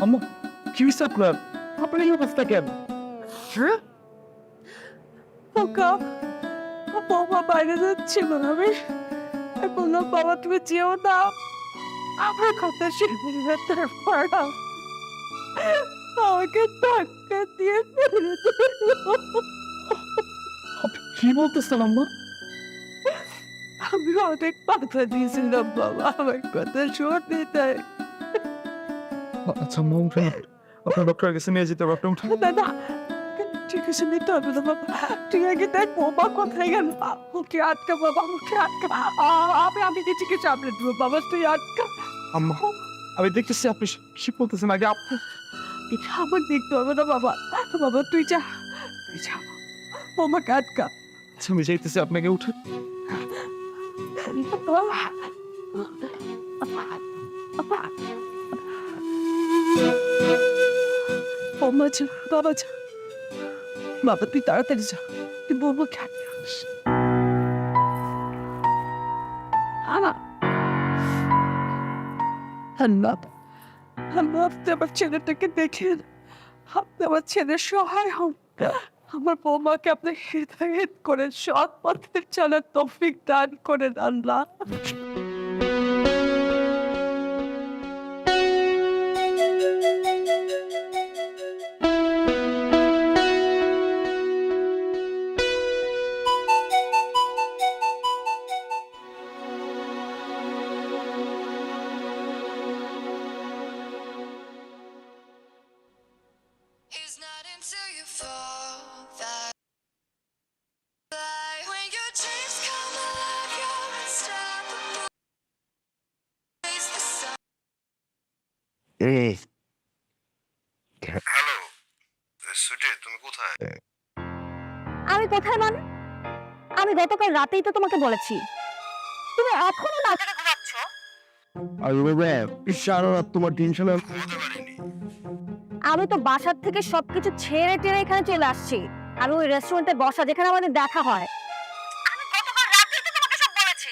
আম্মা কি হয়েছে আপনার? আপনার এই অবস্থা কেন?
বাবা বাইরে যাচ্ছিল আমি বললাম বাবা তুমি যেও না, আমার কথা শুনে তারপর আমাকে ধাক্কা দিয়ে ফেলে দিল।
আপনি কি বলতেছেন আম্মা?
আমি অনেক কথা দিয়েছিলাম বাবা, আমার কথা শুনে তাই।
আচ্ছা আম্মা উঠেন, আপনার ডক্টরের কাছে নিয়ে যেতে পারবেন? উঠেন।
না না ঠিক আছে নিতে হবে না বাবা, তুই আগে দেখ বাবা কোথায় গেল। ওকে আটকা বাবা, ওকে আটকা। আমি নিজেকে চাপড়ে দেবো বাবা, তুই আটকা।
আম্মা আমি দেখতেছি আপনি কি বলতেছেন, আগে আপনি।
এটা আমার দেখতে হবে না বাবা, বাবা তুই যা, তুই যা, আমাকে আটকা।
আচ্ছা আমি যাইতেছি, আপনাকে উঠেন।
বাবা যা, বাবা যা, বাবা তুই তাড়াতাড়ি যা, তুই বলবো কেন আল্লাহ, আল্লাহ আপনি আমার ছেলেটাকে দেখেন, আপনি আমার ছেলের সহায় হন। আমার বৌমাকে আপনি হিদায়াত করে সৎ পথে চলার তৌফিক দান করেন আল্লাহ।
It's not until you fall that fly. When your dreams come alive, you're unstoppable. Face the sun.
Hello সুজি, তুমি কোথায়?
আমি কোথায় মানে? আমি গতকাল রাতেই তো তোমাকে বলেছি, তুমি এখনো না জেগে ঘুমাচ্ছ।
আর সারা রাত তোমার টেনশনে আমি ঘুমাতে পারিনি।
আমি তো বাসার থেকে সবকিছু ছেড়ে টেড়ে এখানে চলে আসছি, আর ওই রেস্টুরেন্টে বসা যেখানে আমাদের দেখা হয়। আমি গতকাল রাতেই তো তোমাকে সব বলেছি।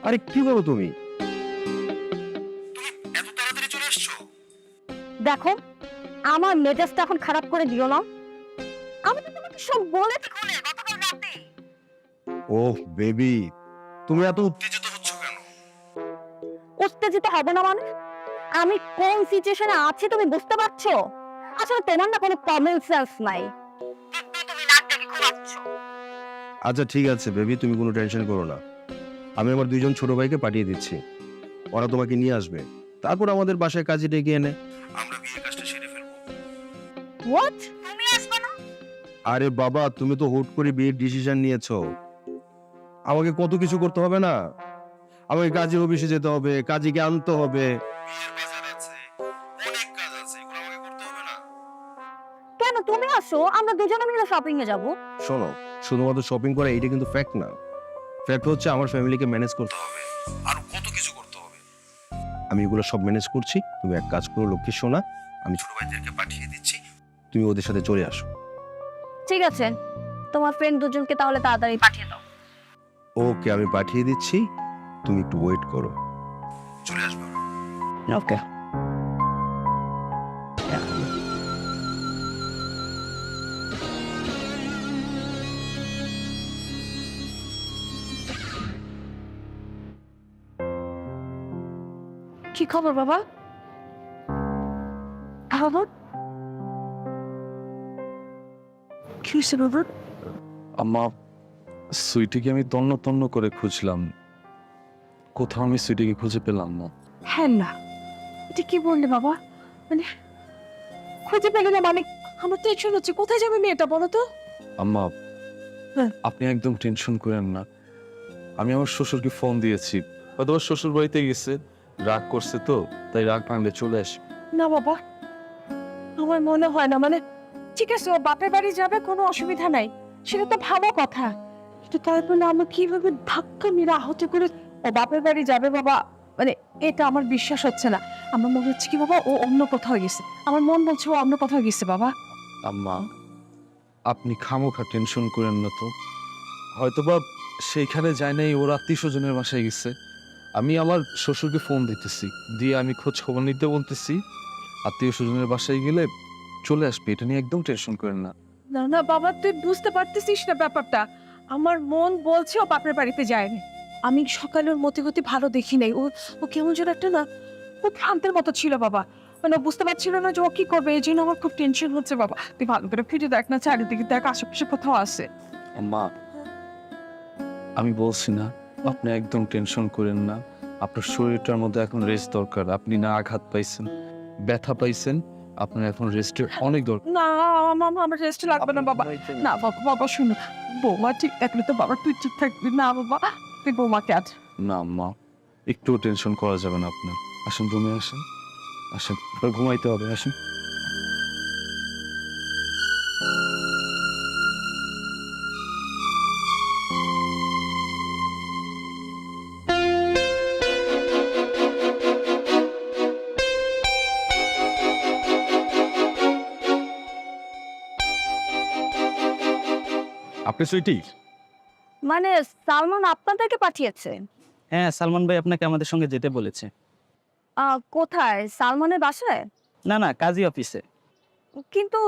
আরে কি বলো তুমি? এত তাড়াতাড়ি চলে আসছো?
দেখো আমার মেজাজটা এখন খারাপ করে দিও না, আমি তো তোমাকে সব বলেছি খুলে গতকাল রাতে।
ওহ বেবি, তুমি এত উত্তেজিত হচ্ছ কেন?
উত্তেজিত হবে না মানে? আমি কোন সিচুয়েশনে আছি তুমি বুঝতে পারছো? আসলে তোমার না কোনো কমন সেন্স নাই। তুমি রাত জেগে ঘুমাচ্ছ।
আচ্ছা ঠিক আছে বেবি, তুমি কোনো টেনশন করো না। আমি আমার দুইজন ছোট ভাইকে পাঠিয়ে দিচ্ছি, ওরা তোমাকে নিয়ে আসবে। তারপর আমাদের বাসায় কাজে ডেকে এনে আমরা বিয়ের কাজটা সেরে ফেলবো।
হোয়াট? তুমি আসবে না?
আরে বাবা, তুমি তো হুট করে বিয়ের ডিসিশন নিয়েছো, আমাকে কত কিছু করতে হবে না? আমাকে কাজে অফিসে যেতে হবে, কাজীকে আনতে হবে, বিয়ের বাজার আছে, অনেক কাজ আছে, এগুলো আমাকে করতে হবে না?
কেন তুমি আসো, আমরা দুজনে মিলে শপিং এ যাব।
শোনো, শুধুমাত্র শপিং করা এইটা কিন্তু ফ্যাক্ট না। ফ্যাক্ট হচ্ছে আমার ফ্যামিলিকে ম্যানেজ করতে হবে, আর কত কিছু করতে হবে। আমি এগুলো সব ম্যানেজ করছি। তুমি এক কাজ করো লক্ষ্মী সোনা, আমি ছোট ভাইদেরকে পাঠিয়ে দিচ্ছি, তুমি ওদের সাথে চলে আসো।
ঠিক আছে, তোমার ফ্রেন্ড দুজনকে তাহলে তাড়াতাড়ি পাঠিয়ে দাও।
ওকে, আমি পাঠিয়ে দিচ্ছি, তুমি একটু ওয়েট করো, চলে আসবে।
ওকে কি খবর বাবা? বাবা কি হয়েছে বাবা?
আম্মা সুইটিকে আমি তন্ন তন্ন করে খুঁজলাম, কোথাও আমি সুইটিকে খুঁজে পেলাম না।
হ্যাঁ না, এটা কি বললে বাবা? মানে খুঁজে পেলে না মানে? আমার তো টেনশন হচ্ছে, কোথায় যাবে মেয়েটা বলো তো?
আম্মা
হ্যাঁ।
আপনি একদম টেনশন করেন না, আমি আমার শ্বশুরকে ফোন দিয়েছি, হয়তো ওর শ্বশুর বাড়িতে গেছে,
রাগ করছে তো, তাই রাগ ভাঙলে চলে আসি।
না বাবা, আমার মনে হয় না, মানে ঠিক আছে ও বাপের বাড়ি যাবে, কোনো অসুবিধা নাই, সেটা তো ভালো কথা, কিন্তু তারপরে আমি কিভাবে ধাক্কা মেরে আহত করে ও বাপের বাড়ি যাবে বাবা, মানে এটা আমার বিশ্বাস হচ্ছে না। আমার মনে হচ্ছে কি বাবা ও অন্য কোথাও গেছে, আমার মন বলছে ও অন্য কোথাও গেছে বাবা।
আম্মা, আপনি খামোখা টেনশন করেন না তো। হয়তোবা সেইখানে যায় নাই, ওর আত্মীয় স্বজনের বাসায় গেছে। আমি আমার শ্বশুরকে ফোন দিতেছি, দিয়ে আমি খোঁজ খবর নিতে বলতেছি। আত্মীয় স্বজনের বাসায় গেলে চলে আসবে, এটা নিয়ে একদম টেনশন করেন না।
না না বাবা, তুই বুঝতে পারতেছিস না ব্যাপারটা, আমার মন বলছে ও বাপের বাড়িতে যায়নি। আমি সকালে ওর মতি গতি ভালো দেখি নাই, ও কেমন যেন একটা না, ও ভ্রান্তের মতো ছিল বাবা, মানে ও বুঝতে পারছিল না যে ও কি করবে, এই জন্য আমার খুব টেনশন হচ্ছে বাবা। তুই ভালো করে ফিরে দেখ না, চারিদিকে দেখ আশেপাশে কোথাও আছে।
আম্মা, আমি বলছি না আপনি একদম টেনশন করেন না। আপনার শরীরটার মধ্যে এখন রেস্ট দরকার। আপনি না আঘাত পাইছেন, ব্যথা পাইছেন, আপনার এখন রেস্টের অনেক দরকার।
না মামা, আমার রেস্ট লাগবে না বাবা। না বাবা, বাবা শুনো, বৌমা ঠিক থাকলে তো বাবা তুই ঠিক থাকবি না বাবা, তুই বৌমাকে আজ।
না আম্মা, একটু টেনশন করা যাবে না আপনার। আসেন রুমে আসেন, আসেন, এবার ঘুমাইতে হবে, আসেন।
আপনি সুইটি?
মানে সালমান আপনাদেরকে পাঠিয়েছে?
হ্যাঁ, সালমান ভাই আপনাকে আমাদের সঙ্গে যেতে বলেছে।
কোথায়? সালমানের বাসায়?
না না, কাজী অফিসে।
কিন্তু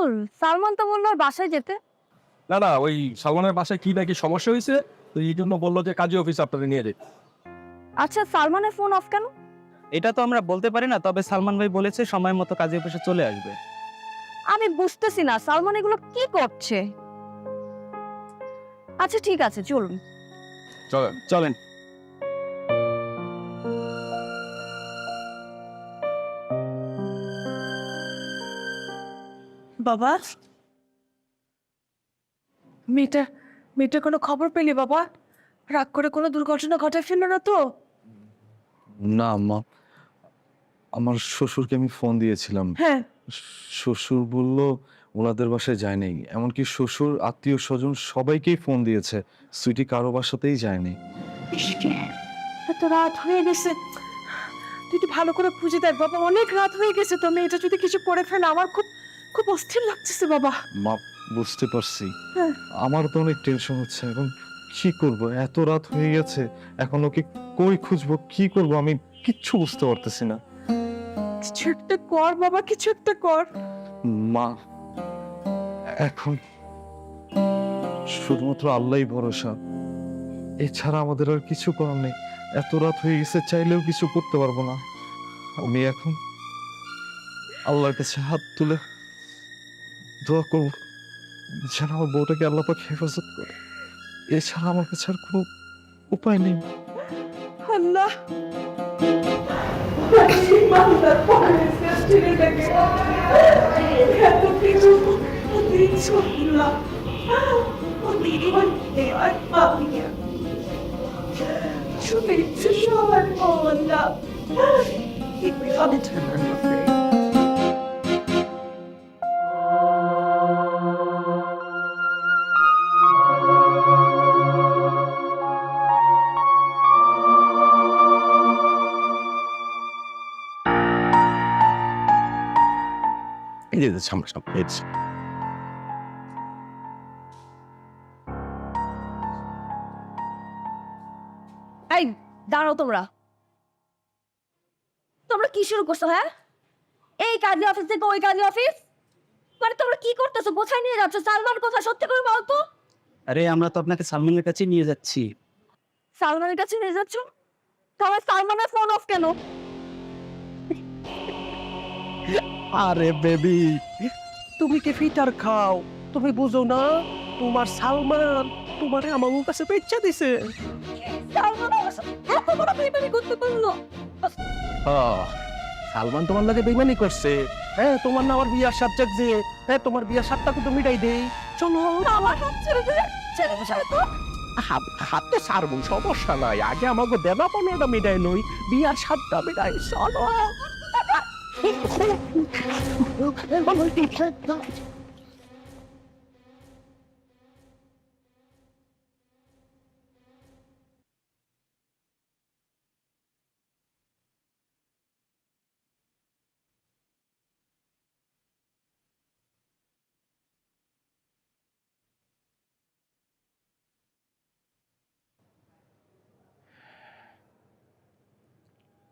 সালমান তো বললো ওর বাসায় যেতে।
না না, ওই সালমানের বাসায় কি নাকি সমস্যা হয়েছে, তো এই জন্য বললো যে কাজী অফিস আপনাদের নিয়ে যেতে।
আচ্ছা, সালমানের ফোন অফ কেন?
এটা তো আমরা বলতে পারি না, তবে সালমান ভাই বলেছে সময় মতো কাজী অফিসে চলে আসবে।
আমি বুঝতেছি না সালমান এগুলো কি করছে। আচ্ছা ঠিক আছে, চলুন।
চলেন।
চলেন।
বাবা, মেয়েটা কোনো খবর পেলি বাবা? রাগ করে কোনো দুর্ঘটনা ঘটায় ফেললো না তো?
না আম্মা, আমার শ্বশুরকে আমি ফোন দিয়েছিলাম।
হ্যাঁ,
শ্বশুর বলল ওনাদের বাসায় যায় নাই। এমনকি শ্বশুর আত্মীয় স্বজন সবাইকেই ফোন দিয়েছে, সুইটি কারো বাসাতেই যায়নি।
এত রাত হয়ে গেছে, তুই একটু ভালো করে খুঁজে দেখ বাবা, অনেক রাত হয়ে গেছে তো, মেয়েটা যদি কিছু করে ফেলে আমার খুব খুব অস্থির লাগতেছে বাবা।
মা, বুঝতে পারছি,
হ্যাঁ।
আমার তো অনেক টেনশন হচ্ছে। এখন কি করব, এত রাত হয়ে গেছে, এখন ওকে কই খুঁজবো, কি করব, আমি কিচ্ছু বুঝতে পারতেছি না।
কিছু একটা কর বাবা, কিছু একটা কর।
মা, এখন শুধুমাত্র আল্লাহই ভরসা, এছাড়া আমাদের আর কিছু করার নেই। এত রাত হয়ে গেছে, চাইলেও কিছু করতে পারবো না। আমি এখন আল্লাহর কাছে হাত তুলে দোয়া করব যেন আমার বউটাকে আল্লাহ পাক হেফাজত করে। এছাড়া আমার কাছে আর কোনো উপায় নেই।
আল্লাহ,
এই যে সামনে সামনে এই যে।
এই দাঁড়াও, তোমরা তোমরা কি শুরু করছো? হ্যাঁ, এই কাজী অফিস থেকে ওই কাজী অফিস, মানে তোমরা কি করতেছো? কোথায় নিয়ে যাচ্ছ? সালমান কোথায়? সত্যি করে বল তো।
আরে আমরা তো আপনাকে সালমানের কাছে নিয়ে যাচ্ছি।
সালমানের কাছে নিয়ে যাচ্ছ? তাহলে সালমানের ফোন অফ কেন?
আরে বেবি, তুমি কি ফিটার খাও? তুমি বুঝো না, তোমার সালমান তোমারে আমার কাছে পেচ্ছা দিছে।
সালমান আমার সাথে এত বড় বেইমানি করতে পারলো?
সালমান তোমার লাগে বেইমানি করছে। হ্যাঁ, তোমার না আমার বিয়ার সাত যে, হ্যাঁ তোমার বিয়ার সাতটা কিন্তু মিটাই দেই। চলো।
আমার হাত ছেড়ে দে, ছেড়ে দে, ছেড়ে দে।
হাতে সারবো, সমস্যা নাই। আগে আমাকে দেনা পাওনাটা মিটাই লই, বিয়ার সাতটা মিটাই চলো।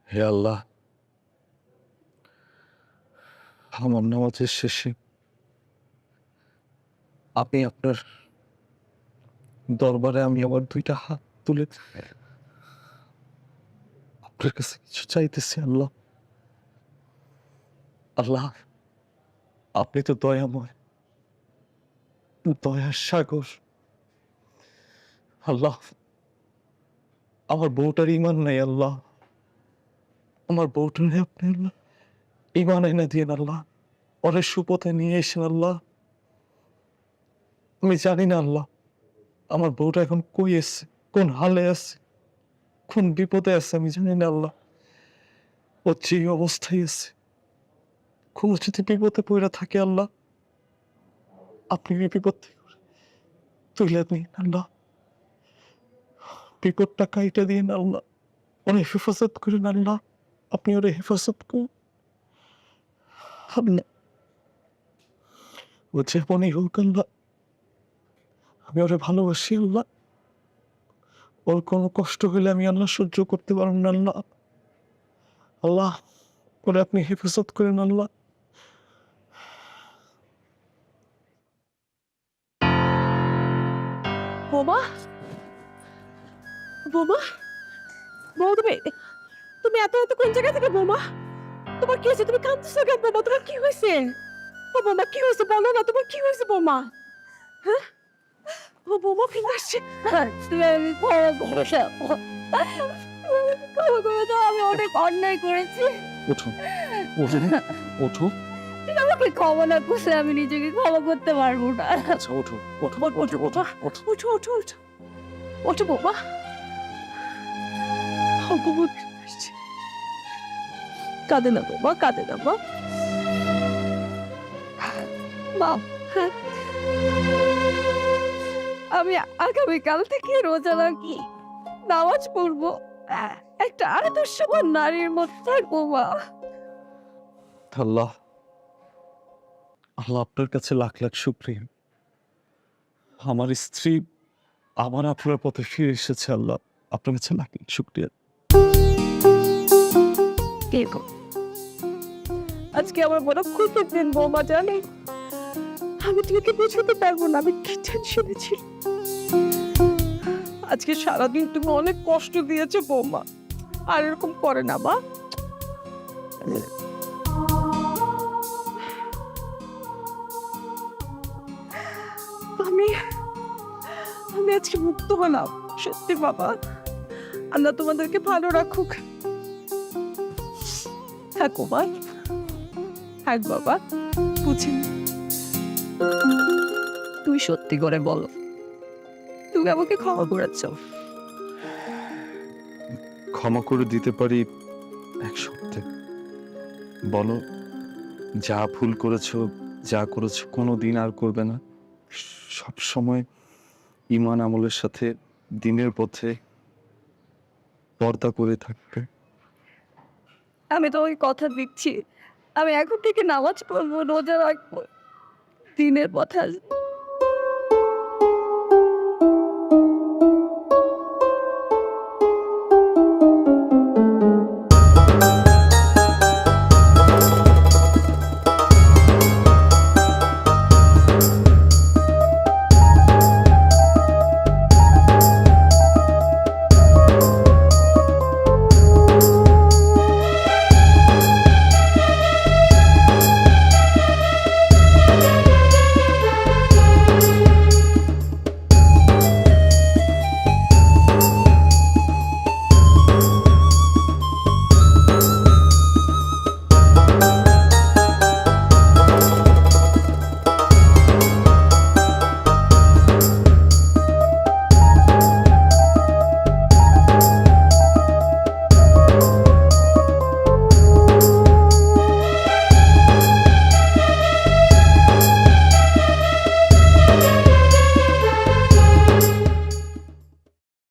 হে আল্লাহ, আমার নামাজের শেষে আপনি আপনার দরবারে আমি আমার দুইটা হাত তুলে আপনার কাছে কিছু চাইতেছি। আল্লাহ, আল্লাহ, আপনি তো দয়াময়, দয়ার সাগর। আল্লাহ, আমার বউটার ইমান নাই। আল্লাহ, আমার বউটা নেই, আপনি আল্লাহ ইমান এনে দিয়েন। আল্লাহ, অনেক সুপথে নিয়ে এসেন। আল্লাহ, আমি জানি না আল্লাহ আমার বউটা এখন কই আছে, কোন হালে আছে, কোন বিপদে আছে, আমি জানি না আল্লাহ। ও যে অবস্থায় আছে, কোন যদি বিপদে পড়ে থাকে আল্লাহ, আপনি এই বিপদ থেকে তুলে দিন আল্লাহ, বিপদটা কাইটা দিন আল্লাহ, অনেক হেফাজত করেন আল্লাহ, আপনি ওরে হেফাজত করুন আল্লাহ। ও যেমনই হোক আল্লাহ, আমি ওরে ভালোবাসি আল্লাহ। ওর কোনো কষ্ট হলে আমি আল্লাহ সহ্য করতে পারব না আল্লাহ। আল্লাহ, ওরে আপনি হেফাজত করেন আল্লাহ।
বোমা, বোমা, বউ, তুমি এত এত কোন জায়গা থেকে বোমা? তোমার কি হয়েছে? তুমি কাঁদতেছো কেন বোমা? তোমার কি হয়েছে? ও বোমা, কি হয়েছে বলো না, তোমার কি হয়েছে বোমা? হ্যাঁ, ও বোমা ফিরে আসছে।
তুমি আমি ক্ষমা করে দাও। ক্ষমা করে দাও, আমি অনেক অন্যায় করেছি।
ওঠো, ওঠো, ওঠো।
তুমি আমাকে ক্ষমা না করলে আমি নিজেকে ক্ষমা করতে পারবো না।
আচ্ছা, ওঠো, ওঠো,
ওঠো,
ওঠো, ওঠো, ওঠো।
ওঠো, ওঠো, ওঠো, ওঠো বোমা। ও বোমা ফিরে আসছে। কাঁদে না বোমা, কাঁদে না মা।
মা, আমি আগামীকাল থেকে রোজা রাখি, নামাজ পড়বো, একটা আদর্শবান নারীর মতো থাকবো মা।
আল্লাহ, আল্লাহ আপনার কাছে লাখ লাখ শুকরিয়া। আমার স্ত্রী আমার আপনার পথে ফিরে এসেছে। আল্লাহ, আপনার কাছে লাখ লাখ শুকরিয়া।
আজকে আমার বড় খুশির দিন বৌমা, জানো? আমি তোমাকে বোঝাতে পারবো না আমি কি টেনশনে ছিল। আজকে সারাদিন তুমি অনেক কষ্ট দিয়েছো বৌমা, আর এরকম করে না মা। আমি আমি আজকে মুক্ত হলাম, সত্যি বাবা। আল্লাহ তোমাদেরকে ভালো রাখুক। থাকো মা, থাক বাবা, বুঝি।
তুমি সত্যি করে বলো, তুমি আমাকে ক্ষমা করেছ?
ক্ষমা করে দিতে পারি এক সপ্তাহে। বলো, যা ভুল করেছো, যা করেছো কোনো দিন আর করবে না। সব সময় ঈমান আমলের সাথে দিনের পথে পর্দা করে থাকবে।
আমি তোমাকে কথা দিচ্ছি, আমি এখন থেকে নামাজ পড়বো, রোজা রাখবো, দিনের পথে আসবো।